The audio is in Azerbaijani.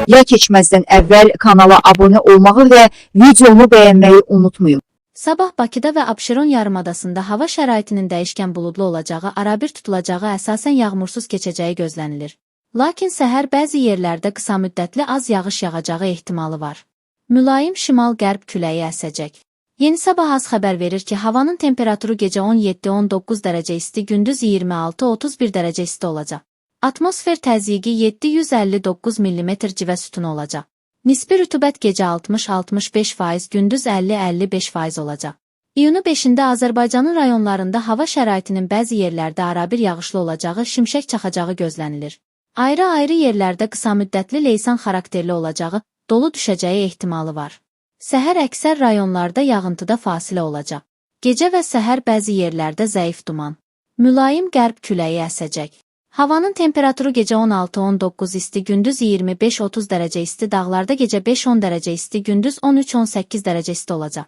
Ya keçməzdən əvvəl kanala abunə olmağı və videomu bəyənməyi unutmayın. Sabah Bakıda və Abşeron yarımadasında hava şəraitinin dəyişkən buludlu olacağı, arabir tutulacağı, əsasən yağmursuz keçəcəyi gözlənilir. Lakin səhər bəzi yerlərdə qısa müddətli az yağış yağacağı ehtimalı var. Mülayim şimal-qərb küləyi əsəcək. Yeni Sabah az xəbər verir ki, havanın temperaturu gecə 17-19 dərəcə isti, gündüz 26-31 dərəcə isti olacaq. Atmosfer təzyiqi 759 mm civə sütunu olacaq. Nisbi rütubət gecə 60-65%, gündüz 50-55% olacaq. İyunun 5-də Azərbaycanın rayonlarında hava şəraitinin bəzi yerlərdə arabir yağışlı olacağı, şimşək çaxacağı gözlənilir. Ayrı-ayrı yerlərdə qısa müddətli leysan xarakterli olacağı, dolu düşəcəyi ehtimalı var. Səhər əksər rayonlarda yağıntıda fasilə olacaq. Gecə və səhər bəzi yerlərdə zəif duman. Mülayim qərb küləyi əsəcək. Havanın temperaturu gecə 16-19 isti, gündüz 25-30 dərəcə isti, dağlarda gecə 5-10 dərəcə isti, gündüz 13-18 dərəcə isti olacaq.